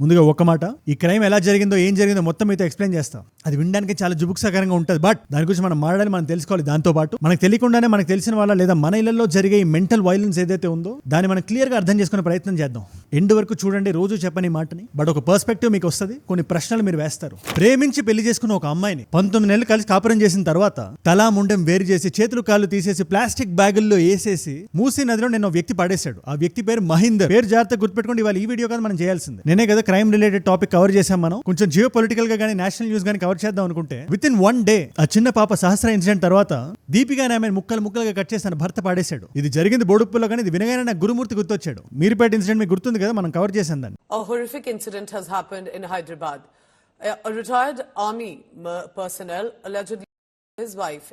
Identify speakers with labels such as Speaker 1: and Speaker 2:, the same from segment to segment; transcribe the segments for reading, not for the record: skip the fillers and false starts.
Speaker 1: ముందుగా ఒక్క మాట, ఈ క్రైమ్ ఎలా జరిగిందో ఏం జరిగిందో మొత్తం మీతో ఎక్స్ప్లెయిన్ చేస్తాం. అది వినడానికి చాలా జుబుక్సాకరంగా ఉంటుంది, బట్ దాని గురించి మనం మాట్లాడాలి, మనం తెలుసుకోవాలి. దాంతో పాటు మనకు తెలియకుండానే మనకు తెలిసిన వాళ్ళ లేదా మన ఇళ్లలో జరిగే ఈ మెంటల్ వైలెన్స్ ఏదైతే ఉందో దాన్ని మనం క్లియర్ గా అర్థం చేసుకునే ప్రయత్నం చేద్దాం. ఎండ్ వరకు చూడండి, రోజు చెప్పని మాటని, బట్ ఒక పర్స్పెక్టివ్ మీకు వస్తుంది. కొన్ని ప్రశ్నలు మీరు వేస్తారు. ప్రేమించి పెళ్లి చేసుకున్న ఒక అమ్మాయిని 19 నెలలు కలిసి కాపురం చేసిన తర్వాత తలా ముండెం వేరు చేసి చేతులు కాళ్ళు తీసేసి ప్లాస్టిక్ బ్యాగుల్లో వేసేసి మూసీ నదిలో నేను వ్యక్తి పడేశాడు. ఆ వ్యక్తి పేరు మహీందర్. పేరు జాగ్రత్తగా గుర్తుపెట్టుకోండి. ఇవాళ ఈ వీడియో కాదు మనం చేయాల్సింది. నేనే కదా క్రైమ్ రిలేటెడ్ టాపిక్ కవర్ చేశాం. మనం కొంచెం జియో పొలిటికల్ గా కానీ నేషనల్ న్యూస్ కానీ కవర్ చేద్దాం అనుకుంటే విత్ ఇన్ 1 డే ఆ చిన్న పాప సహస్ర ఇన్సిడెంట్ తర్వాత దీపికా ఆమె ముక్కలుగా కట్ చేసి తన భర్త పాడేశాడు. ఇది జరిగింది బోడుప్పుల్లో, కానీ ఇది వినగానే నాకు గురుమూర్తి గుర్తొచ్చాడు. మీరుపేట ఇన్సిడెంట్ మీకు గుర్తుంది కదా, మనం కవర్ చేసాం దాన్ని.
Speaker 2: A horrific incident has happened in Hyderabad. A retired army personnel allegedly his wife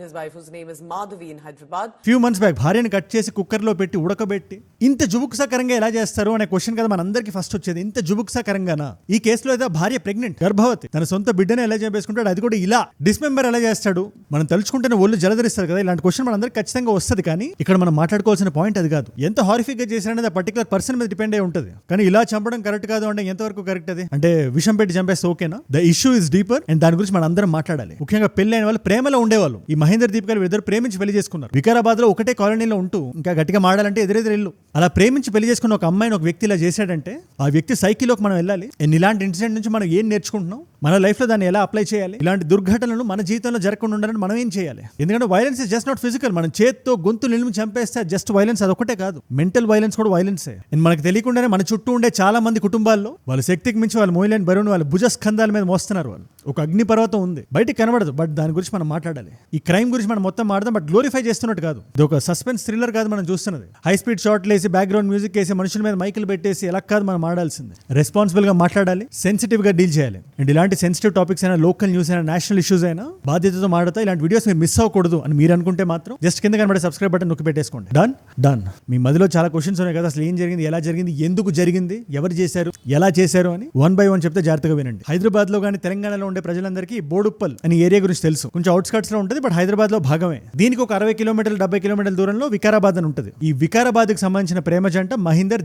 Speaker 2: his wife whose name is Madhavi in Hyderabad.
Speaker 1: Few months back భార్యను కట్ చేసి కుక్కర్లో పెట్టి ఉడకబెట్టి ఇంత జుబుక్సాకరంగా ఎలా చేస్తారు అనే క్వశ్చన్ కదా మనందరికీ ఫస్ట్ వచ్చేది. ఇంత జుబుక్సాకరంగానా? ఈ కేసులో అయితే భార్య ప్రెగ్నెంట్, గర్భవతి, తన సొంత బిడ్డను ఎలా చంపేసుకుంటాడు, అది కూడా ఇలా డిస్మెంబర్ ఎలా చేస్తాడు? మనం తలుచుకుంటేనే ఒళ్ళు జలధరిస్తారు కదా. ఇలాంటి క్వశ్చన్ మనందరికి ఖచ్చితంగా వస్తుంది. కానీ ఇక్కడ మనం మాట్లాడుకోవాల్సిన పాయింట్ అది కాదు. ఎంత హారిఫిక్ గా చేశారనేది ఆ పర్టికులర్ పర్సన్ మీద డిపెండ్ అయి ఉంటుంది. కానీ ఇలా చంపడం కరెక్ట్ కాదు అంటే ఎంతవరకు కరెక్ట్? అది అంటే విషం పెట్టి చంపేస్తే ఓకేనా? The issue is deeper and దాని గురించి మనం అందరం మాట్లాడాలి. ముఖ్యంగా పెళ్లి అయిన వాళ్ళు ప్రేమలో ఉండేవాళ్ళు. ఈ మహేందర్ దీపికలు ఇద్దరు ప్రేమించి పెళ్లి చేసుకున్నారు. వికారాబాద్ లో ఒకటే కాలనీలో ఉంటూ ఇంకా గట్టిగా మాడాలంటే ఎదురెదురు అలా ప్రేమించి పెళ్లి చేసుకున్న ఒక అమ్మాయిని ఒక వ్యక్తి ఇలా చేశాడంటే ఆ వ్యక్తి సైకిల్లోకి మనం వెళ్ళాలి. ఇలాంటి ఇన్సిడెంట్ నుంచి మనం ఏం నేర్చుకుంటున్నాం, మన లైఫ్ లో దాన్ని ఎలా అప్లై చేయాలి, ఇలాంటి దుర్ఘటనలు మన జీవితంలో జరగకుండా ఉండాలని మనం ఏం చేయాలి? ఎందుకంటే violence is just not physical. మనం చేత్తో గొంతు నిలిమి చంపేస్తే జస్ట్ వైలెన్స్ అదొకటే కాదు, మెంటల్ వైలెన్స్ కూడా వైలెన్సే. మనకు తెలియకుండానే మన చుట్టూ ఉండే చాలా మంది కుటుంబాల్లో వాళ్ళ శక్తికి మించి వాళ్ళు మోయలేని బరువును వాళ్ళ భుజస్కంధాల మీద మోస్తున్నారు. వాళ్ళు ఒక అగ్ని పర్వతం ఉంది, బయటికి కనబడదు, బట్ దాని గురించి మనం మాట్లాడాలి. ఈ క్రైమ్ గురించి మనం మొత్తం మాట్లాడదాం, బట్ గ్లోరిఫై చేస్తున్నట్టు కాదు. ఇది ఒక సస్పెన్స్ థ్రిల్లర్ కాదు మనం చూస్తున్నది. హై స్పీడ్ షాట్లు వేసి బ్యాక్గ్రౌండ్ మ్యూజిక్ వేసి మనుషుల మీద మైకులు పెట్టేసి ఎలా కాదు మనం మాట్లాడాల్సింది. రెస్పాన్సిబుల్ గా మాట్లాడాలి, సెన్సిటివ్ గా డీల్ చేయాలి. అండ్ ఇలాంటి సెన్సిటివ్ టాపిక్స్ అయినా, లోకల్ న్యూస్ అయినా, నేషనల్ ఇష్యూస్ అయినా బాధ్యతతో మాట్లాడతా. ఇలాంటి వీడియోస్ మీరు మిస్ అవ్వకూడదు అని మీరు అనుకుంటే మాత్రం జస్ట్ కింద కనబడే సబ్స్క్రైబ్ బటన్ నొక్కి పెట్టేసుకోండి. డన్. మీ మధ్యలో చాలా క్వశ్చన్స్ ఉన్నాయి కదా, అసలు ఏం జరిగింది, ఎలా జరిగింది, ఎందుకు జరిగింది, ఎవరు చేశారు, ఎలా చేశారు అని 1 by 1 చెప్తే జాగ్రత్తగా వినండి. హైదరాబాద్ లో కానీ తెలంగాణలో ఉండే ప్రజలందరికీ బోడుప్పల్ అని ఏరియా గురించి తెలుసు. కొంచెం అవుట్స్కట్స్ లో ఉంటుంది, బట్ హైదరాబాద్ లో భాగమే. దీనికి ఒక 60 కిలోమీటర్లు 70 కిలోమీటర్ల దూరంలో వికారాబాద్ అని ఉంటుంది. ఈ వికారాబాద్ కి సంబంధించిన ప్రేమ జంట మహీందర్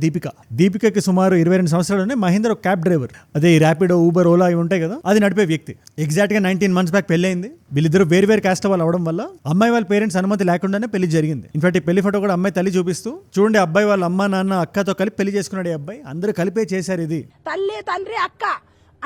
Speaker 1: దీపికకి సుమారు 22 సంవత్సరాలు ఉన్నాయి. మహీందర్ ఒక క్యాబ్ డ్రైవర్. అదే ఈ ర్యాపిడో, ఊబర్, ఓలా ఇవి ఉంటాయి కదా, అది నడిపే వ్యక్తి. ఎగ్జాక్ట్ గా 19 months బ్యాక్ పెళ్లైంది. వీళ్ళిద్దరు వేరు క్యాస్ట్ వాళ్ళు అవడం వల్ల అమ్మాయి వాళ్ళ పేరెంట్స్ అనుమతి లేకుండానే పెళ్లి జరిగింది. ఇన్ఫాక్ట్ ఈ పెళ్లి ఫోటో కూడా అమ్మాయి తల్లి చూపిస్తూ చూడండి, అబ్బాయి వాళ్ళ అమ్మ నాన్న అక్కతో కలిపి పెళ్లి చేసుకున్నాడు. ఈ అబ్బాయి అందరూ కలిపే చేశారు. ఇది
Speaker 3: తల్లి తండ్రి అక్క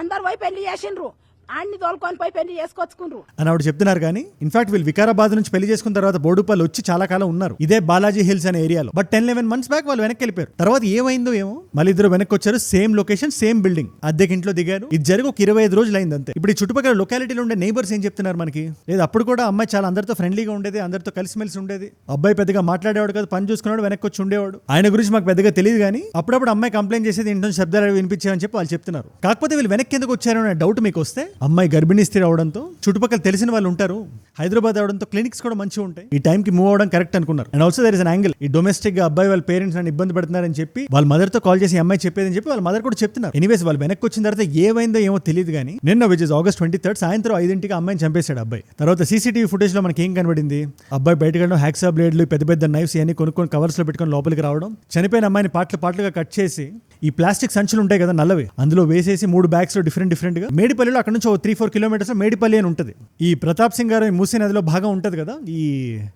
Speaker 3: అందరు పోయి పెళ్లి చేసిండ్రు, అన్ని తోలుకొని పోయి పెళ్లి చేసుకొచ్చుకుండ్రు
Speaker 1: అని ఆవిడ చెప్తున్నారు. కానీ ఇన్ఫాక్ట్ వీళ్ళు వికారాబాద్ నుంచి పెళ్లి చేసుకున్న తర్వాత బోడుపల్లి వచ్చి చాలా కాలం ఉన్నారు, ఇదే బాలాజీ హిల్స్ అనే ఏరియాలో. బట్ 10-11 months బ్యాక్ వాళ్ళు వెనక్కి వెళ్ళిపోయారు. తర్వాత ఏమైందో ఏమో, మళ్ళీ ఇద్దరు వెనక్కి వచ్చారు. సేమ్ లొకేషన్, సేమ్ బిల్డింగ్, అద్దెకి ఇంట్లో దిగారు. ఇది జరిగి ఒక 25 రోజులు అయింది అంతే. ఇప్పుడు ఈ చుట్టుపక్కల లొకాలిటీలో ఉండే నైబర్స్ ఏం చెప్తున్నారు మనకి, లేదు అప్పుడు కూడా అమ్మాయి చాలా అందరితో ఫ్రెండ్లీగా ఉండేది, అందరితో కలిసిమెలిసి ఉండేది. అబ్బాయి పెద్దగా మాట్లాడేవాడు కాదు, పని చూసుకున్నాడు, వెనక్కి వచ్చి ఉండేవాడు. ఆయన గురించి మాకు పెద్దగా తెలియదు, కానీ అప్పుడప్పుడు అమ్మాయి కంప్లైంట్ చేసేది, ఇంట్లో శబ్దాలు వినిపించాయని చెప్పి వాళ్ళు చెప్తున్నారు. కాకపోతే వీళ్ళు వెనక్కి ఎందుకు వచ్చారు అనే డౌట్ మీకు వస్తే, అమ్మాయి గర్భిణీ అవడంతో చుట్టుపక్కల తెలిసిన వాళ్ళు ఉంటారు, హైదరాబాద్ అవడంతో క్లినిక్స్ కూడా మంచిగా ఉంటాయి, ఈ టైం కి మూవ్ అవడం కరెక్ట్ అనుకున్నారు. And also there is an angle, ఈ డొమెస్టిక్ గా అబ్బాయి వాళ్ళ పేరెంట్స్ నన్ను ఇబ్బంది పెడుతున్నారని చెప్పి వాళ్ళ మదర్ తో కాల్ చేసి అమ్మాయి చెప్పేదని చెప్పి వాళ్ళ మదర్ కూడా చెప్తున్నారు. ఎనీవేస్ వాళ్ళు వెనక్కి వచ్చిన తర్వాత ఏమైందో ఏమో తెలియదు, కానీ నిన్న విచ్ ఇస్ August 23rd సాయంత్రం 5ంటికి అమ్మాయిని చంపేశాడు అబ్బాయి. తర్వాత సీసీటీవీ ఫుటేజ్ లో మనకి ఏం కనబడింది, అబ్బాయి బయటకు హ్యాక్సా బ్లేడ్లు, పెద్ద నైఫ్స్ ఇవన్నీ కొనుక్కొని కవర్స్ లో పెట్టుకొని లోపలికి రావడం, చనిపోయిన అమ్మాయిని పాటలుగా కట్ చేసి ఈ ప్లాస్టిక్ సంచులు ఉంటాయి కదా నల్లవి, అందులో వేసేసి 3 bags లో డిఫరెంట్ గా మేడిపల్లిలో అక్కడ నుంచి 3-4 kilometers మేడిపల్లి అని ఉంటుంది. ఈ ప్రతాప్ సింగ్ గారు మూసీ నదిలో భాగం ఉంటది కదా, ఈ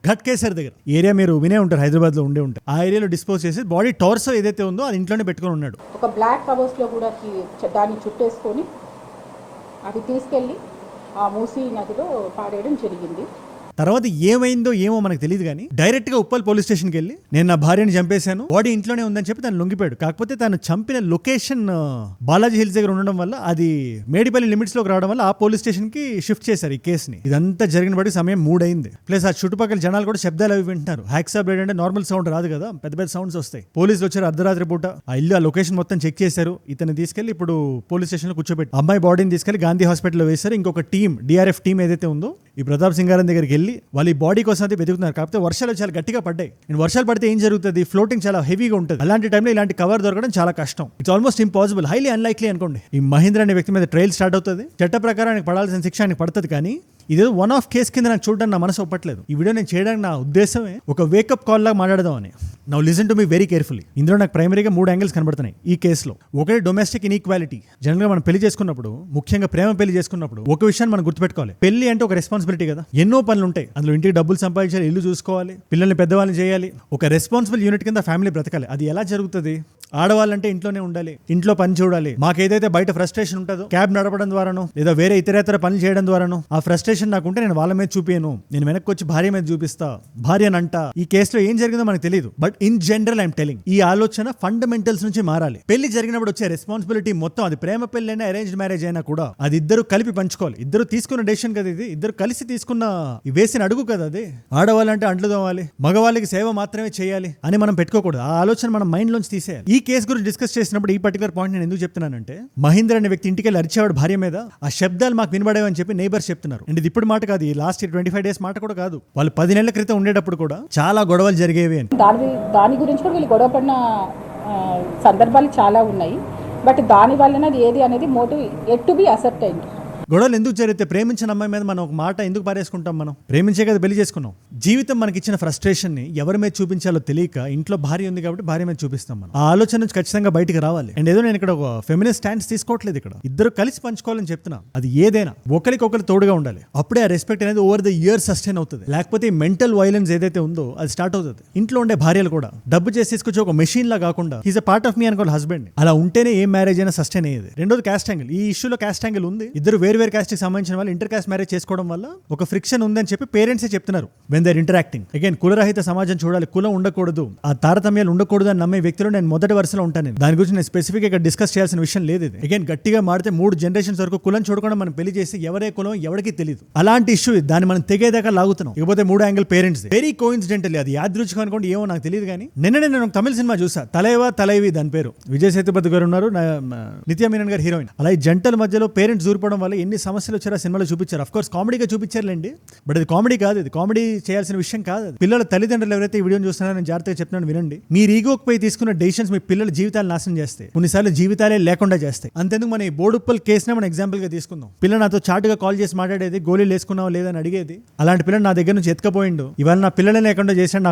Speaker 1: ఘట్ కేసర్ దగ్గర ఏరియా మీరు వినే ఉంటారు, హైదరాబాద్ లో ఉండే ఉంటారు. ఆ ఏరియాలో డిస్పోజ్ చేసి బాడీ టార్సో ఏదైతే ఉందో అది ఇంట్లోనే పెట్టుకొని ఉన్నాడు.
Speaker 3: ఒక బ్లాక్ కవర్స్ లో కూడా దాన్ని చుట్టేసుకొని అది తీసుకెళ్లి ఆ మూసీ నదిలో పాడేయడం జరిగింది.
Speaker 1: తర్వాత ఏమైందో ఏమో మనకు తెలియదు, కానీ డైరెక్ట్ గా ఉప్పల్ పోలీస్ స్టేషన్కి వెళ్ళి నేను నా భార్యని చంపేశాను, బాడీ ఇంట్లోనే ఉందని చెప్పి తను లొంగిపోయాడు. కాకపోతే తను చంపిన లొకేషన్ బాలాజీ హిల్స్ దగ్గర ఉండడం వల్ల, అది మేడిపల్లి లిమిట్స్ లోకి రావడం వల్ల ఆ పోలీస్ స్టేషన్ కి షిఫ్ట్ చేశారు ఈ కేసుని. ఇదంతా జరిగిన బట్టి సమయం 3 అయింది. ప్లస్ ఆ చుట్టుపక్కల జనాలు కూడా శబ్దాలు అవి వింటున్నారు. హ్యాక్సా బ్లేడ్ అంటే నార్మల్ సౌండ్ రాదు కదా, పెద్ద సౌండ్స్ వస్తాయి. పోలీసులు వచ్చారు అర్ధరాత్రి పూట, ఆ ఇల్లు ఆ లొకేషన్ మొత్తం చెక్ చేశారు. ఇతను తీసుకెళ్లి ఇప్పుడు పోలీస్ స్టేషన్ లో కూర్చోబెట్టి అమ్మాయి బాడీని తీసుకెళ్లి గాంధీ హాస్పిటల్లో వేశారు. ఇంకొక టీం, డిఆర్ఎఫ్ టీం ఏదైతే ఉందో, ఈ ప్రతాప్ సింగ్ గారి దగ్గరికి వెళ్ళి వాళ్ళు ఈ బాడీ కోసం అయితే వెతుకుతున్నారు. కాకపోతే వర్షాలు చాలా గట్టిగా పడ్డాయి. వర్షాలు పడితే ఏం జరుగుతుంది, ఫ్లోటింగ్ చాలా హెవీగా ఉంటుంది. అలాంటి టైంలో ఇలాంటి కవర్ దొరకడం చాలా కష్టం. It's almost impossible, highly unlikely అనుకోండి. ఈ మహీంద్ర అనే వ్యక్తి మీద ట్రయల్ స్టార్ట్ అవుతుంది. చట్ట ప్రకారం ఆయనకు పడాల్సిన శిక్ష ఆయనకు పడుతుంది, కానీ ఇదేదో వన్ ఆఫ్ కేస్ కింద నాకు చూడడానికి నా మనసు ఒప్పట్లేదు. ఈ వీడియో నేను చేయడానికి నా ఉద్దేశమే ఒక వేకప్ కాల్ లాగా మాట్లాడదామని. Now listen to me very carefully. ఇందులో నాకు ప్రైమరీగా 3 యాంగిల్స్ కనబడుతున్నాయి ఈ కేసులో. ఒకటి డొమెస్టిక్ ఇన్ఈక్వాలిటీ. జనరల్ గా మనం పెళ్లి చేసుకున్నప్పుడు, ముఖ్యంగా ప్రేమ పెళ్లి చేసుకున్నప్పుడు ఒక విషయాన్ని మనం గుర్తుపెట్టుకోవాలి. పెళ్లి అంటే ఒక రెస్పాన్సిబిలిటీ కదా. ఎన్నో పనులు ఉంటాయి అందులో. ఇంటికి డబ్బులు సంపాదించాలి, ఇల్లు చూసుకోవాలి, పిల్లల్ని పెద్దవాళ్ళని చేయాలి, ఒక రెస్పాన్సిబుల్ యూనిట్ కింద ఫ్యామిలీ బ్రతకాలి. అది ఎలా జరుగుతుంది? ఆడవాళ్ళంటే ఇంట్లోనే ఉండాలి, ఇంట్లో పని చూడాలి. మాకేదైతే బయట ఫ్రస్ట్రేషన్ ఉంటుందో క్యాబ్ నడపడం ద్వారానో లేదా వేరే ఇతరేతర పనులు చేయడం ద్వారానో ఆ ఫ్రస్ట్రేషన్ నాకుంటే నేను వాళ్ళ మీద చూపియను, నేను వెనక్కి వచ్చి భార్య మీద చూపిస్తా, భార్యనంట. ఈ కేసులో ఏం జరిగిందో మనకు తెలియదు, but in general I'm telling, ఈ ఆలోచన ఫండమెంటల్స్ నుంచి మారాలి. పెళ్లి జరిగినప్పుడు వచ్చే రెస్పాన్సిబిలిటీ మొత్తం, అది ప్రేమ పెళ్లి అయినా అరేంజ్డ్ మ్యారేజ్ అయినా కూడా, అది ఇద్దరు కలిపి పంచుకోవాలి. ఇద్దరు తీసుకున్న డెసిషన్ కదా ఇది, ఇద్దరు కలిసి తీసుకున్న వేసిన అడుగు కదా అది. ఆడవాళ్ళంటే అంట్లు తోవాలి, మగవాళ్ళకి సేవ మాత్రమే చేయాలి అని మనం పెట్టుకోకూడదు. ఆ ఆలోచన మనం మైండ్ లోంచి తీసేయాలి. ఈ కేసు గురించి డిస్కస్ చేసినప్పుడు ఈ పర్టికులర్ పాయింట్ నేను ఎందుకు చెప్తున్నానంటే, మహేందర్ అనే వ్యక్తి ఇంటికి వెళ్ళి అరిచేవాడు భార్య మీద. ఆ శబ్దాలు మాకు వినబడేవని చెప్పి నైబర్స్ చెప్తున్నారు. అండ్ ఇది ఇప్పుడు మాట కాదు, ఈ లాస్ట్ 25 డేస్ మాట కూడా కాదు. వాళ్ళు 10 నెలల క్రితం ఉండేటప్పుడు కూడా చాలా గొడవలు జరిగేవి అని.
Speaker 3: దాని గురించి కూడా వీళ్ళు గొడవ పడిన సందర్భాలు చాలా ఉన్నాయి. బట్ దాని వలన ఏది అనేది motive at to be accepted.
Speaker 1: గొడవలు ఎందుకు జరిగితే, ప్రేమించిన అమ్మాయి మీద మనం ఒక మాట ఎందుకు పారేసుకుంటాం? మనం ప్రేమించే కదా పెళ్లి చేసుకున్నాం. జీవితం మనకి ఇచ్చిన ఫ్రస్ట్రేషన్ ని ఎవరి మీద చూపించాలో తెలియక, ఇంట్లో భార్య ఉంది కాబట్టి భార్య మీద చూపిస్తాం మనం. ఆ ఆలోచన నుంచి ఖచ్చితంగా బయటికి రావాలి. అండ్ ఏదో నేను ఇక్కడ ఒక ఫెమినిస్ట్ స్టాండ్స్ తీసుకోవట్లేదు, ఇక్కడ ఇద్దరు కలిసి పంచుకోవాలని చెప్తున్నా. అది ఏదైనా ఒకరికొకరు తోడుగా ఉండాలి. అప్పుడే ఆ రెస్పెక్ట్ అనేది ఓవర్ ద ఇయర్ సస్టైన్ అవుతుంది. లేకపోతే ఈ మెంటల్ వైలెన్స్ ఏదైతే ఉందో అది స్టార్ట్ అవుతుంది. ఇంట్లో ఉండే భార్యలు కూడా డబ్బు చేసి తీసుకొచ్చి ఒక మెషిన్ లా కాకుండా ఈజ్ అ పార్ట్ ఆఫ్ మీ అనుకోవాలి హస్బెండ్. అలా ఉంటేనే ఏ మ్యారేజ్ అయినా సస్టైన్ అయ్యేది. రెండోది క్యాస్ట్ యాంగిల్. ఈ ఇష్యూలో క్యాస్ట్ యాంగిల్ ఉంది. ఇద్దరు వేరు క్యాస్ట్ కి సంబంధించిన వాళ్ళు ఇంటర్ క్యాస్ట్ మ్యారేజ్ చేసుకోవడం వల్ల ఒక ఫ్రిక్షన్ ఉందని చెప్పి పేరెంట్సే చెప్తున్నారు when they are interacting. Again కులరహిత సమాజం చూడాలి, కులం ఉండకూడదు, ఆ తారతమ్యాలు ఉండకూడదు అని నమ్మే వ్యక్తులు నేను మొదటి వరుసలో ఉంటాను. దాని గురించి నేను స్పెసిఫిక్ గా డిస్కస్ చేయాల్సిన విషయం లేదు. ఇది అగైన్ గట్టిగా మాడితే 3 జనరేషన్స్ వరకు కులం చూడకుండా మనం పెళ్లి చేసి ఎవరే కులం ఎవరికి తెలియదు. అలాంటి ఇష్యూ దాన్ని మనం తెగేదాకా లాగుతున్నాం. ఇకపోతే 3 యాంగిల్ పేరెంట్స్ వెరీ కోఇన్సిడెంటల్లీ, అది యాదృచ్ఛికం అనుకోండి, ఏమో నాకు తెలియదు. కానీ నిన్ననే నేను ఒక తమిళ సినిమా చూసా, తలైవి, దాని పేరు. విజయ్ సేతుపతి గారు ఉన్నారు, నిత్యా మీనన్ గారు హీరోయిన్. అలా ఈ జంటల మధ్యలో పేరెంట్స్ దూరిపోవడం వల్ల ఎన్ని సమస్యలు వచ్చారో సినిమాలో చూపించారు. అఫ్ కోర్స్ కామెడీగా చూపించారులేండి, బట్ అది కామెడీ కాదు, ఇది కామెడీ చేయాల్సిన విషయం కాదు. పిల్లల తల్లిదండ్రులు ఎవరైతే ఈ వీడియోని చూస్తున్నారో నేను జాగ్రత్తగా చెప్తున్నాను వినండి. మీరు ఈగోకి పోయి తీసుకున్న డెసిషన్స్ మీ పిల్లల జీవితాలు నాశనం చేస్తాయి, కొన్నిసార్లు జీవితాలే లేకుండా చేస్తాయి. అంతేందుకు మన ఈ బోడుప్పల్ కేసునే మనం ఎగ్జాంపుల్ గా తీసుకుందాం. పిల్ల నాతో చాటుగా కాల్ చేసి మాట్లాడేది, గోళీలు వేసుకున్నావా లేదని అడిగేది. అలాంటి పిల్లలు నా దగ్గర నుంచి ఎత్తుకపోయిండు, ఇవాళ నా పిల్లలే లేకుండా చేశాడు,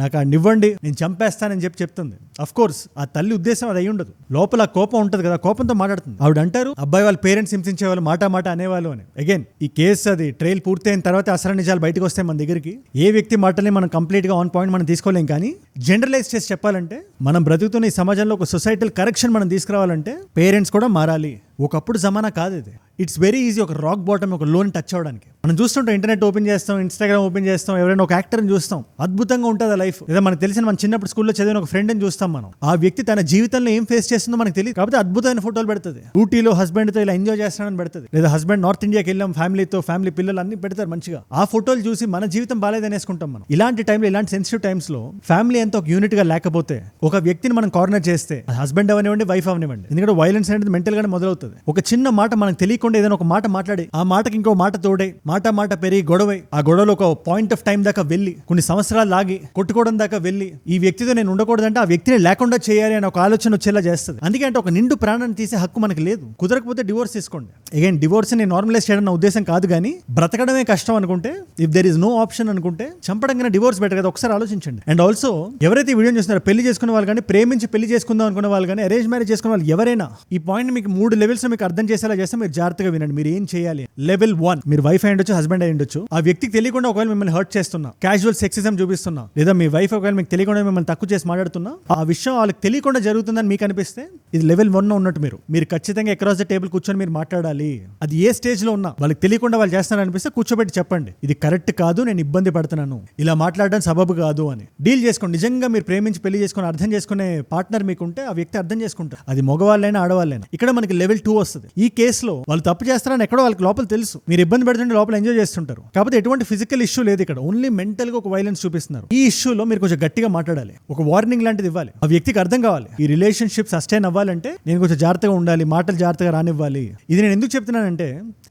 Speaker 1: నాకు నివ్వండి, నేను చంపేస్తానని చెప్తుంది. అఫ్ కోర్స్ ఆ తల్లి ఉద్దేశం అది అయి ఉండదు, లోపల కోపం ఉంటుంది కదా, కోపంతో మాట్లాడుతుంది. ఆవిడ అంటారు అబ్బాయి వాళ్ళ పేరెంట్స్ హింసించే వాళ్ళు మాట అనేవాళ్ళు అని. అగైన్ ఈ కేసు అది ట్రయల్ పూర్తయిన తర్వాత అసలు నిజాలు బయటకు వస్తాయి మన దగ్గరికి. ఏ వ్యక్తి మాటల్ని మనం కంప్లీట్ గా ఆన్ పాయింట్ మనం తీసుకోలేం. కానీ జనరలైజ్ చేసి చెప్పాలంటే, మనం బ్రతుకుతున్న ఈ సమాజంలో ఒక సొసైటల్ కరెక్షన్ మనం తీసుకురావాలంటే పేరెంట్స్ కూడా మారాలి. ఒకప్పుడు జమానా కాదు ఇది. ఇట్స్ వెరీ ఈజీ ఒక రాక్ బాటమ్, ఒక లోన్ టచ్ అవ్వడానికి. మనం చూస్తుంటాం, ఇంటర్నెట్ ఓపెన్ చేస్తాం, ఇన్స్టాగ్రామ్ ఓపెన్ చేస్తాం, ఎవరైనా ఒక యాక్టర్ని చూస్తాం, అద్భుతంగా ఉంటుంది ఆ లైఫ్. లేదా మనకు తెలిసిన మన చిన్నప్పుడు స్కూల్లో చదివిన ఒక ఫ్రెండ్ని చూస్తాం మనం. ఆ వ్యక్తి తన జీవితంలో ఏం ఫేస్ చేస్తుందో మనకు తెలియదు, కాబట్టి అద్భుతమైన ఫోటోలు పెడుతుంది. ఊటీలో హస్బెండ్తో ఇలా ఎంజాయ్ చేస్తానని పెడుతుంది, లేదా హస్బెండ్ నార్త్ ఇండియాకి వెళ్ళాం ఫ్యామిలీతో, ఫ్యామిలీ పిల్లలు అన్ని పెడతారు మంచిగా. ఆ ఫోటోలు చూసి మన జీవితం బాలేదనేసుకుంటాం మనం. ఇలాంటి టైంలో, ఇలాంటి సెన్సిటివ్ టైమ్స్ లో ఫ్యామిలీ ఎంత ఒక యూనిట్ గా లేకపోతే, ఒక వ్యక్తిని మనం కార్నర్ చేస్తే, హస్బెండ్ అవనివ్వండి, వైఫ్ అవనివ్వండి, ఎందుకంటే వైలెన్స్ అనేది మెంటల్ గానే మొదలవుతుంది. ఒక చిన్న మాట మనకు తెలియకుండా ఏదైనా ఒక మాట మాట్లాడి, ఆ మాటకి ఇంకో మాట తోడే, మాట పెరిగి గొడవై, ఆ గొడవలో ఒక పాయింట్ ఆఫ్ టైం దాకా వెళ్ళి, కొన్ని సంవత్సరాలు లాగి కొట్టుకోవడం దాకా వెళ్ళి, ఈ వ్యక్తితో నేను ఉండకూడదంటే ఆ వ్యక్తిని లేకుండా చేయాలి అని ఒక ఆలోచన వచ్చేలా చేస్తుంది. అందుకే అంటే ఒక నిండు ప్రాణాన్ని తీసే హక్కు మనకు లేదు. కుదరకపోతే డివోర్స్ తీసుకోండి. అగైన్ డివోర్స్ ని నార్మలైజ్ చేయడం నా ఉద్దేశం కాదు, కానీ బ్రతకడమే కష్టం అనుకుంటే, if there is no option అనుకుంటే చంపడంగానే డివోర్స్ బెటర్ కదా, ఒకసారి ఆలోచించండి. అండ్ ఆల్సో ఎవరైతే ఈ వీడియో చూస్తున్నారో, పెళ్లి చేసుకున్న వాళ్ళు కానీ, ప్రేమించి పెళ్లి చేసుకుందాం అనుకున్న వాళ్ళు కానీ, అరేంజ్ మ్యారేజ్ చేసుకున్న వాళ్ళు ఎవరైనా, ఈ పాయింట్ మీకు 3 లెవెల్స్ మీకు అర్థం చేసేలా చేస్తే మీరు జాగ్రత్తగా వినండి. మీరు ఏం చేయాలి? లెవెల్ 1, మీరు వైఫ్ అయి ఉండొచ్చు, హస్బెండ్ అయి ఉండొచ్చు. ఆ వ్యక్తికి తెలియకుండా ఒకవేళ మిమ్మల్ని హర్ట్ చేస్తున్నా, క్యాజువల్ సెక్సిజం చూపిస్తున్నా, లేదా మీ వైఫ్ ఒకవేళ మీకు తెలియకుండా మిమ్మల్ని తక్కువ చేసి మాట్లాడుతున్నా, ఆ విషయం వాళ్ళకి తెలియకుండా జరుగుతుందని మీకు అనిపిస్తే, ఇది లెవెల్ 1 ఉన్నట్టు. మీరు ఖచ్చితంగా అక్రాస్ ద టేబుల్ కూర్చొని మీరు మాట్లాడాలి. అది ఏ స్టేజ్ లో ఉన్నా వాళ్ళకి తెలియకుండా వాళ్ళు చేస్తారని అనిపిస్తే కూర్చోబెట్టి చెప్పండి, ఇది కరెక్ట్ కాదు, నేను ఇబ్బంది పడుతున్నాను, ఇలా మాట్లాడడం సబబు కాదు అని డీల్ చేసుకోండి. నిజంగా మీరు ప్రేమించి పెళ్లి చేసుకుని అర్థం చేసుకునే పార్ట్నర్ మీకుంటే ఆ వ్యక్తి అర్థం చేసుకుంటారు. అది మగవాళ్ళైనా ఆడవాళ్ళైనా. ఇక్కడ మనకి లెవెల్ 2 వస్తుంది. ఈ కేసులో వాళ్ళు తప్పు చేస్తారని ఎక్కడో వాళ్ళకి లోపల తెలుసు, మీరు ఇబ్బంది పెడుతుంటే లోపల ఎంజాయ్ చేస్తుంటారు. కాకపోతే ఎటువంటి ఫిజికల్ ఇష్యూ లేదు ఇక్కడ, ఓన్లీ మెంటల్ గా ఒక వైలెన్స్ చూపిస్తున్నారు. ఈ ఇష్యూలో మీరు కొంచెం గట్టిగా మాట్లాడాలి, ఒక వార్నింగ్ లాంటిది ఇవ్వాలి. ఆ వ్యక్తికి అర్థం కావాలి, ఈ రిలేషన్షిప్ సస్టైన్ అవ్వాలంటే నేను కొంచెం జాగ్రత్తగా ఉండాలి, మాటలు జాగ్రత్తగా రానివ్వాలి. ఇది నేను ఎందుకు చెప్తున్నానంటే,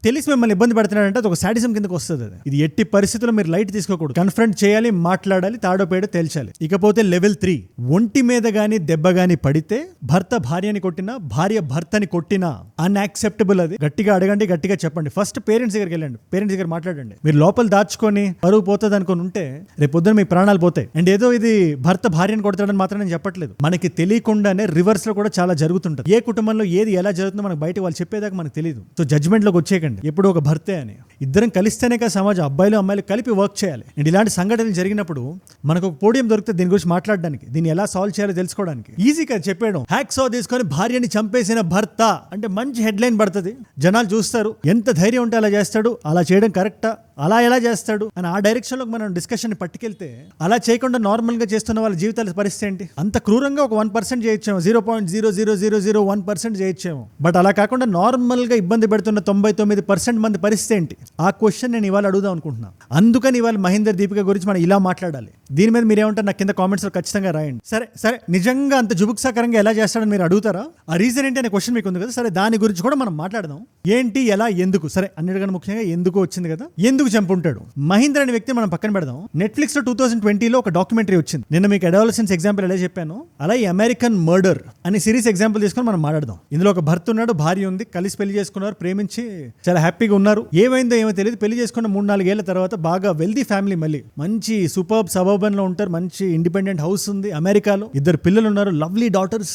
Speaker 1: తెలిసి మిమ్మల్ని ఇబ్బంది పెడుతున్నాడంటే అది ఒక సాడిజం కిందకి వస్తుంది. ఇది ఎట్టి పరిస్థితుల్లో మీరు లైట్ తీసుకోకూడదు, కన్ఫ్రంట్ చేయాలి, మాట్లాడాలి, తాడో పేడో తేల్చాలి. ఇకపోతే లెవెల్ 3, ఒంటి మీద గానీ దెబ్బ గానీ పడితే, భర్త భార్యని కొట్టినా, భార్య భర్తని కొట్టినా అన్యాక్సెప్టబుల్. అది గట్టిగా అడగండి, గట్టిగా చెప్పండి. ఫస్ట్ పేరెంట్స్ దగ్గరికి వెళ్ళండి. పేరెంట్స్ పేరెంట్స్ దగ్గర మాట్లాడండి. మీరు లోపల దాచుకొని పరువు పోతుంది అనుకుని ఉంటే రేపు పొద్దున మీ ప్రాణాలు పోతాయి. అండ్ ఏదో ఇది భర్త భార్యను కొడతాడని మాత్రం నేను చెప్పట్లేదు. మనకి తెలియకుండానే రివర్స్ లో కూడా చాలా జరుగుతుంటది. ఏ కుటుంబంలో ఏది ఎలా జరుగుతుందో మనకు బయట వాళ్ళు చెప్పేదాకా మనకు తెలియదు. సో జడ్జ్మెంట్ లోకి వచ్చేయకండి ఎప్పుడు ఒక భర్తే అని. ఇద్దరం కలిస్తేనే కదా సమాజం, అబ్బాయిలు అమ్మాయిలు కలిపి వర్క్ చేయాలి. అండ్ ఇలాంటి సంఘటనలు జరిగినప్పుడు మనకు ఒక పోడియం దొరికితే దీని గురించి మాట్లాడడానికి, దీన్ని ఎలా సాల్వ్ చేయాలో తెలుసుకోవడానికి. ఈజీగా చెప్పేయడం. హ్యాక్సో తీసుకొని భార్యని చంపేసిన భర్త అంటే మంచి హెడ్లైన్ పడుతుంది, జనాలు చూస్తారు. ఎంత ధైర్యం ఉంటే అలా చేస్తాడు, అలా చేయడం కరెక్టా, అలా ఎలా చేస్తాడు అని ఆ డైరెక్షన్ లో మనం డిస్కషన్ పట్టుకెళ్తే, అలా చేయకుండా నార్మల్ గా చేస్తున్న వాళ్ళ జీవితాల పరిస్థితి ఏంటి? అంత క్రూరంగా ఒక 1% చేయొచ్చేమో, 0.00001% చేయొచ్చేమో. బట్ అలా కాకుండా నార్మల్ గా ఇబ్బంది పెడుతున్న 99% మంది పరిస్థితి ఏంటి? ఆ క్వశ్చన్ నేను ఇవాళ అడుగుదాం అనుకుంటున్నాను. అందుకని ఇవాళ మహేందర్ దీపిక గురించి మనం ఇలా మాట్లాడాలి. దీని మీద మీరేమంటారు నాకు కింద కామెంట్స్ లో ఖచ్చితంగా రాయండి. సరే నిజంగా అంత జుబుక్సాకరంగా ఎలా చేస్తాడని మీరు అడుగుతారా? ఆ రీజన్ ఏంటి అనే క్వశ్చన్ మీకు ఉంది కదా. సరే దాని గురించి కూడా మనం మాట్లాడదాం. ఏంటి, ఎలా, ఎందుకు. సరే అన్నిటికన్నా ముఖ్యంగా ఎందుకు వచ్చింది కదా. ఎందుకు చంపుంటాడు మహేందర్ అనే వ్యక్తిని మనం పక్కన పెడదాం. నెట్ఫ్లిక్స్ లో 2020లో ఒక డాక్యుమెంటరీ వచ్చింది. నిన్న మీకు అడాలసెన్స్ ఎగ్జాంపుల్ ఎలా చెప్పాను, అలా ఈ అమెరికన్ మర్డర్ అనే సిరీస్ ఎగ్జాంపుల్ తీసుకొని మనం మాట్లాడదాం. ఇందులో ఒక భర్త ఉన్నాడు, భార్య ఉంది, కలిసి పెళ్లి చేసుకున్నారు, ప్రేమించి చాలా హ్యాపీగా ఉన్నారు. ఏమైందో ఏమో తెలియదు, పెళ్లి చేసుకున్న 3-4 ఏళ్ల తర్వాత బాగా వెల్దీ ఫ్యామిలీ, మళ్ళీ మంచి సూపర్బ్ సబర్బన్ లో ఉంటారు, మంచి ఇండిపెండెంట్ హౌస్ ఉంది అమెరికాలో, 2 పిల్లలు ఉన్నారు, లవ్లీ డాటర్స్.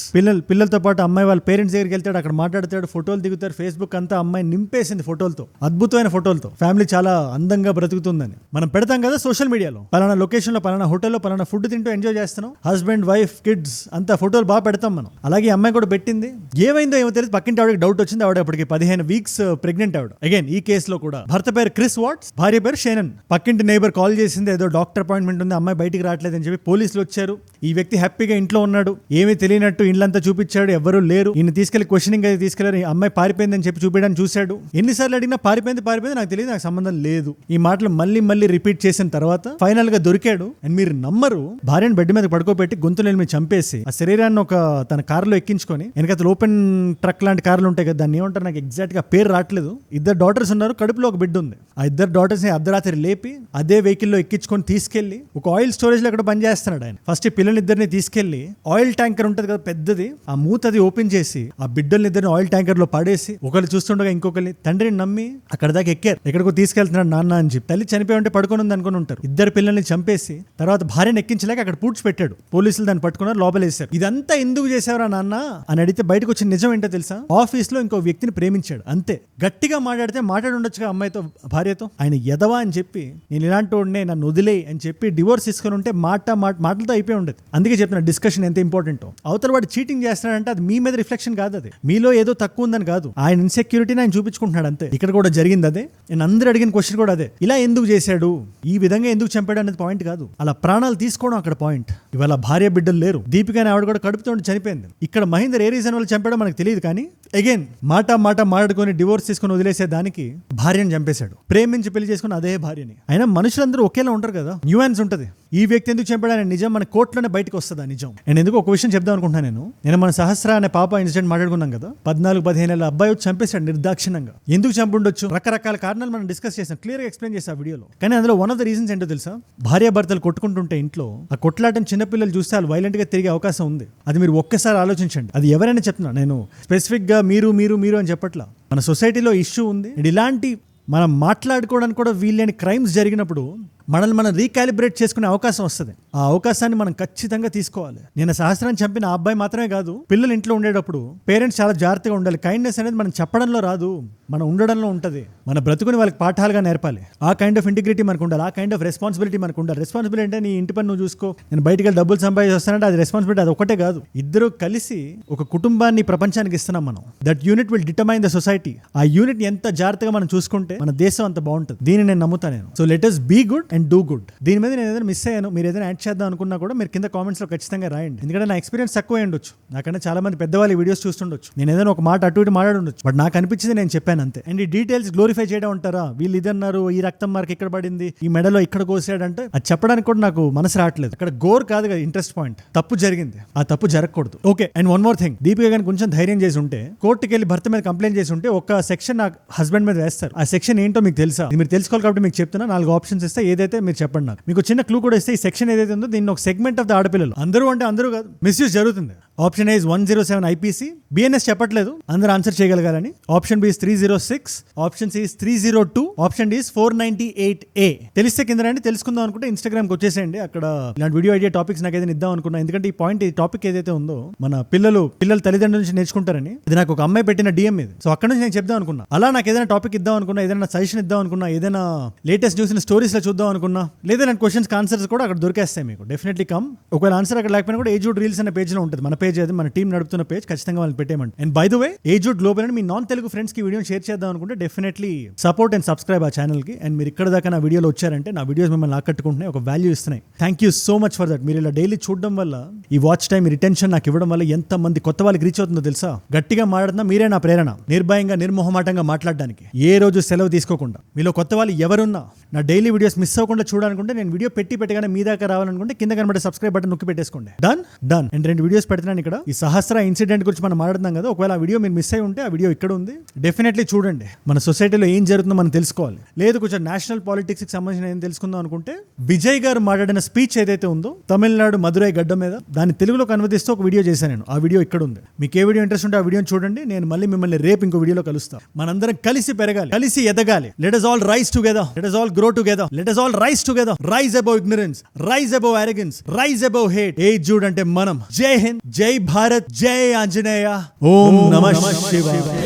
Speaker 1: పిల్లలతో పాటు అమ్మాయి వాళ్ళ పేరెంట్స్ దగ్గరికి వెళ్తాడు, అక్కడ మాట్లాడతాడు, ఫోటోలు దిగుతారు. ఫేస్బుక్ అంతా అమ్మాయి నింపేసింది ఫోటోలతో, అద్భుతమైన ఫోటోలతో. ఫ్యామిలీ చాలా అందంగా బ్రతుకుతుందని మనం పెడతాం కదా సోషల్ మీడియాలో. పలానా లొకేషన్ లో, పలానా హోటల్లో, పలానా ఫుడ్ తింటూ ఎంజాయ్ చేస్తున్నాం, హస్బెండ్ వైఫ్ కిడ్స్ అంతా ఫోటోలు బాగా పెడతాం మనం. అలాగే అమ్మాయి కూడా పెట్టింది. ఏమైందో ఏమో తెలియదు, పక్కింటి ఆవిడకి డౌట్ వచ్చింది. ఆవిడ అప్పటికి 15 వీక్స్ ప్రెగ్నెంట్ ఆవిడ. అగైన్ ఈ కేసులో కూడా భర్త పేరు క్రిస్ వాట్స్, భార్య పేరు షేనన్. పక్కింటి నైబర్ కాల్ చేసింది, ఏదో డాక్టర్ అపాయింట్మెంట్ ఉంది, అమ్మాయి బయటికి రావట్లేదు అని చెప్పి పోలీసులు వచ్చారు. ఈ వ్యక్తి హ్యాపీగా ఇంట్లో ఉన్నాడు, ఏమీ తెలియనట్టు ఇల్లంతా చూపించాడు, ఎవరు లేరు. ఈయన తీసుకెళ్లి క్వశ్చనింగ్ అయితే తీసుకెళ్లారు. అమ్మాయి పారిపోయిందని చెప్పి చూపించడానికి చూశాడు. ఎన్నిసార్లు అడిగినా పారిపోయింది నాకు తెలియదు, నాకు సంబంధం లేదు. ఈ మాటలు మళ్ళీ రిపీట్ చేసిన తర్వాత ఫైనల్ గా దొరికాడు. అండ్ మీరు నమ్మరు, భార్యను బెడ్ మీద పడుకోబెట్టి గొంతులు మీద చంపేసి ఆ శరీరాన్ని ఒక తన కారులో ఎక్కించుకొని, వెనకాల ఓపెన్ ట్రక్ లాంటి కార్లు ఉంటాయి కదా, దాన్ని ఏమంటారు నాకు ఎగ్జాక్ట్ గా పేరు రావట్లేదు. 2 డాటర్స్ ఉన్నారు, కడుపులో ఒక బిడ్డ ఉంది. ఆ 2 డాటర్స్ ని అర్ధరాత్రి లేపి అదే వెహికల్ లో ఎక్కించుకొని తీసుకెళ్లి ఒక ఆయిల్ స్టోరేజ్ లో ఇక్కడ పనిచేస్తున్నాడు ఆయన. ఫస్ట్ పిల్లలిద్దరిని తీసుకెళ్లి ఆయిల్ ట్యాంకర్ ఉంటది కదా పెద్దది, ఆ మూతది ఓపెన్ చేసి ఆ బిడ్డలిద్దరిని ఆయిల్ ట్యాంకర్ లో పడేసి, ఒకరు చూస్తుండగా ఇంకొకరిని, తండ్రిని నమ్మి అక్కడ దాకా ఎక్కారు. ఎక్కడికో తీసుకెళ్తున్నాడు నాన్న అని చెప్పి. తల్లి చనిపోయి ఉంటే పడుకొని ఉంది అనుకుని ఉంటారు. 2 పిల్లల్ని చంపేసి తర్వాత భార్యను ఎక్కించలేక అక్కడ పూడ్చి పెట్టాడు. పోలీసులు దాన్ని పట్టుకున్నారు, లోపలేశారు. ఇదంతా ఎందుకు చేసేవరా నాన్న అని అడిగితే బయటకు వచ్చిన నిజం ఏంటో తెలుసా? ఆఫీస్ లో ఇంకో వ్యక్తిని ప్రేమించాడు అంతే. గట్టిగా మాట్లాడితే మాట్లాడుండొచ్చుగా అమ్మాయితో, భార్యతో. ఆయన ఎదవా అని చెప్పి, నేను ఇలాంటి వాడినే, నన్ను వదిలే అని చెప్పి డివోర్స్ తీసుకొని ఉంటే మాటలతో అయిపోయి ఉండేది. అందుకే చెప్తున్నా డిస్కషన్ ఎంత ఇంపార్టెంటో. అవతల వాడు చీటింగ్ చేస్తున్నాడంటే అది మీ మీద రిఫ్లెక్షన్ కాదు, అది మీలో ఏదో తక్కువ ఉందని కాదు, ఆయన ఇన్సెక్యూరిటీని ఆయన చూపించుకుంటున్నాడు అంతే. ఇక్కడ కూడా జరిగింది అదే. నేను అందరూ అడిగిన క్వశ్చన్ కూడా అదే. ఇలా ఎందుకు చేశాడు, ఈ విధంగా ఎందుకు చంపాడు అనేది పాయింట్ కాదు, అలా ప్రాణాలు తీసుకోవడం అక్కడ పాయింట్. ఇవాళ భార్య బిడ్డలు లేరు, దీపిక అని ఆవిడ కూడా కడుపుతో చనిపోయింది. ఇక్కడ మహేందర్ ఏ రీజన్ వల్ల చంపాడో మనకు తెలియదు, కానీ అగైన్ మాట మాట్లాడుకొని డివోర్స్ తీసుకొని వదిలేసే దానికి భార్యను చంపేశాడు. ప్రేమించి పెళ్లి చేసుకుని అదే భార్యని. అయినా మనుషులందరూ ఒకేలా ఉంటారు కదా, న్యూయాన్స్ ఉంటుంది. ఈ వ్యక్తి ఎందుకు చంపాడనే నిజం మన కోర్టులోనే బయటకు వస్తుంది. నిజం నేను ఎందుకు ఒక విషయం చెప్దాం అనుకుంటున్నాను. నేను మన సహస్ర అనే పాప ఇన్సిడెంట్ మాట్లాడుకున్నాం కదా, 14-15 ఏళ్ళ అబ్బాయి వచ్చి చంపేశాడు నిర్దాక్షిణ్యంగా. ఎందుకు చంపుండొచ్చు, రకరకాల కారణాలు మనం డిస్కస్ చేసాం, క్లియర్ గా ఎక్స్ప్లెయిన్ చేసాం వీడియోలో. కానీ అందులో వన్ ఆఫ్ ద రీజన్స్ ఏంటో తెలుసా? భార్యాభర్తలు కొట్టుకుంటుంటే ఇంట్లో ఆ కొట్లాటం చిన్నపిల్లలు చూస్తే వాళ్ళు వైలెంట్ గా తిరిగే అవకాశం ఉంది. అది మీరు ఒక్కసారి ఆలోచించండి. అది ఎవరైనా చెప్తున్నా, నేను స్పెసిఫిక్ గా మీరు అని చెప్పట్లా. మన సొసైటీలో ఇష్యూ ఉంది. ఇలాంటి మనం మాట్లాడుకోవడానికి కూడా వీళ్ళని క్రైమ్స్ జరిగినప్పుడు మనల్ని మనం రీకాలిబ్రేట్ చేసుకునే అవకాశం వస్తుంది. ఆ అవకాశాన్ని మనం ఖచ్చితంగా తీసుకోవాలి. నేను సహస్రాన్ని చంపిన ఆ అబ్బాయి మాత్రమే కాదు, పిల్లలు ఇంట్లో ఉండేటప్పుడు పేరెంట్స్ చాలా జాగ్రత్తగా ఉండాలి. కైండ్నెస్ అనేది మనం చెప్పడంలో రాదు, మనం ఉండడంలో ఉంటుంది. మన బ్రతుకుని వాళ్ళకి పాఠాలుగా నేర్పాలి. ఆ కైండ్ ఆఫ్ ఇంటిగ్రిటీ మనకు ఉండాలి, ఆ కైండ్ ఆఫ్ రెస్పాన్సిబిలిటీ మనకు ఉండాలి. రెస్పాన్సిబిలిటీ అంటే నీ ఇంటి పని నువ్వు చూసుకో, నేను బయటికి వెళ్ళి డబ్బులు సంపాదించి వస్తానంటే అది రెస్పాన్సిబిలిటీ. అది ఒకటే కాదు, ఇద్దరు కలిసి ఒక కుటుంబాన్ని ప్రపంచానికి ఇస్తున్నాం మనం. That unit will determine the society. ఆ యూనిట్ ఎంత జాగ్రత్తగా మనం చూసుకుంటే మన దేశం అంత బాగుంటుంది. దీన్ని నేను నమ్ముతాను నేను. So let us be good and do good. దీని మీద నేను ఏదైనా మిస్ అయ్యాను, మీరు ఏదైనా యాడ్ చేద్దాం అనుకున్నా కూడా మీరు కింద కామెంట్స్ లో ఖచ్చితంగా రాయండి. ఎందుకంటే నా ఎక్స్పీరియన్స్ తక్కువ ఉండొచ్చు, నాకన్నా చాలా మంది పెద్దవాళ్ళు వీడియోస్ చూస్తుండొచ్చు, నేను ఏదైనా ఒక మాట అటు ఇటు మాట్లాడుండొచ్చు, బట్ నాకు అనిపించింది నేను చెప్పాను అంతే. అండ్ ఈ డీటెయిల్స్ గ్లోరిఫై చేయడం అంటారా, వీళ్ళు ఇదన్నారు, ఈ రక్తం మార్క్ ఇక్కడ పడింది, ఈ మెడలో ఇక్కడ కోసాడంటే అది చెప్పడానికి కూడా నాకు మనసు రావట్లేదు. అక్కడ గోర్ కాదు కదా ఇంట్రెస్ట్ పాయింట్, తప్పు జరిగింది, ఆ తప్పు జరగకూడదు. Okay. And one more thing, Deepika గారికి కొంచెం ధైర్యం చేసి ఉంటే, కోర్టుకి వెళ్ళి భర్త మీద కంప్లైంట్ చేసి ఉంటే ఒక సెక్షన్ నా హస్బెండ్ మీద వేస్తారు. ఆ సెక్షన్ ఏంటో మీకు తెలుసా? మీరు తెలుసుకోవాలి కాబట్టి మీకు చెప్తున్నా. 4 ఆప్షన్స్ ఇస్తే ఏదైతే ఏదైతే మీరు చెప్పండి నాకు. మీకు చిన్న క్లూ కూడా ఇస్తే ఈ సెక్షన్ ఏదైతే ఉందో దీన్ని ఒక సెగ్మెంట్ ఆఫ్ ద ఆడపిల్లలు, అందరూ అంటే అందరూ కాదు, మిస్యూజ్ జరుగుతుంది. ఆప్షన్ ఏ 107 ఐపీసీ, బిఎన్ఎస్ చెప్పట్లేదు, అందరూ ఆన్సర్ చేయగలగాలని. Option B 306, option C 302, option D 498A. తెలిస్తే కింద రండి, తెలుసుకుందాం అనుకుంటే ఇన్స్టాగ్రామ్కి వచ్చేసేయండి. అక్కడ ఇలాంటి వీడియో ఐడియా టాపిక్స్ నాకు ఏదైనా ఇద్దాం అనుకున్నా, ఎందుకంటే ఈ పాయింట్, ఈ టాపిక్ ఏదైతే ఉందో మన పిల్లలు తల్లిదండ్రుల నుంచి నేర్చుకుంటారని, ఇది నాకు ఒక అమ్మాయి పెట్టిన డిఎం ఇది. సో అక్కడ నుంచి నేను చెప్దాం అనుకున్నా, అలా నాకు ఏదైనా టాపిక్ ఇద్దాం అనుకున్నా, ఏదైనా సజెషన్ ఇద్దాం అనుకున్నా, ఏదైనా లేటెస్ట్ న్యూస్ స్టోరీస్ లో చూద్దాం అనుకున్నా, లేదా ఇలాంటి క్వశ్చన్స్ ఆన్సర్స్ కూడా అక్కడ దొరికేస్తాయి మీకు. Definitely come. ఒకవేళ ఆన్సర్ అక్కడ లేకపోయినా కూడా ఏజూడ్ రీల్స్ అనే పేజ్ లో ఉంటుంది, మన పేజ్ అది, మన టీం నడుపుతున్న పేజ్, ఖచ్చితంగా వాళ్ళని పెట్టేయమండి. అండ్ బై ద వే, ఏజూడ్ గ్లోబల్ అని మీ నాన్ తెలుగు ఫ్రెండ్స్ కి వీడియో షేర్ చేద్దాం అనుకుంటే డెఫినెట్లీ సపోర్ట్ అండ్ సబ్స్క్రైబ్ ఆ ఛానల్ కి. అండ్ మీరు ఇక్కడ దాకా నా వీడియోలో వచ్చారంటే నా వీడియోస్ మిమ్మల్ని ఆకట్టుకుంటున్నాయి, ఒక వాల్యూ ఇస్తున్నాయి. Thank you so much for that. మీరు ఇలా డైలీ చూడడం వల్ల, ఈ వాచ్ టైం, రిటెన్షన్ నాకు ఇవ్వడం వల్ల ఎంత మంది కొత్త వాళ్ళకి రీచ్ అవుతుందో తెలుసా. గట్టిగా మాట్లాడుతున్నా, మీరే నా ప్రేరణ, నిర్భయంగా నిర్మోహమాటంగా మాట్లాడడానికి, ఏ రోజు సెలవు తీసుకోకుండా. మీలో కొత్త వాళ్ళు ఎవరున్నా నా డైలీ వీడియోస్ మిస్ అవ్వకుండా చూడాలనుకుంటే, నేను వీడియో పెట్టగానే మీ దాకా రావాలనుకుంటే కింద కనబడే సబ్స్క్రైబ్ బటన్ నొక్కి పెట్టేసుకోండి. డన్. అండ్ 2 వీడియోస్ పెడుతున్నాను ఇక్కడ. ఈ సహస్ర ఇన్సిడెంట్ గురించి మనం మాట్లాడుతున్నాం కదా, ఒకవేళ ఆ వీడియో మీరు మిస్ అయి ఉంటే ఆ వీడియో ఇక్కడ ఉంది, డెఫినెట్లీ చూడండి. మన సొసైటీలో ఏం జరుగుతుందో మనం తెలుసుకోవాలి. లేదు కొంచెం నేషనల్ పాలిటిక్స్ కి సంబంధించిన ఏం తెలుసుకుందాం అనుకుంటే, విజయ్ గారు మాట్లాడిన స్పీచ్ ఏదైతే ఉందో తమిళనాడు మదురై గడ్డ మీద, దాన్ని తెలుగులో కన్వర్తిస్తూ ఒక వీడియో చేశాను నేను. ఆ వీడియో ఇక్కడ ఉంది. మీకు ఏ వీడియో ఇంట్రెస్ట్ ఉంటే ఆ వీడియోని చూడండి. నేను మళ్ళీ మిమ్మల్ని రేపు ఇంకో వీడియోలో కలుస్తాను. మనందరం కలిసి పెరగాలి, కలిసి ఎదగాలి. Let us all rise together, let us all grow together, let us all rise together, rise above ignorance, rise above arrogance, rise above hate. ఏజూడ్ అంటే మనం. జై హింద్, జై భారత్, జై ఆంజనేయ, ఓం నమః శివాయ.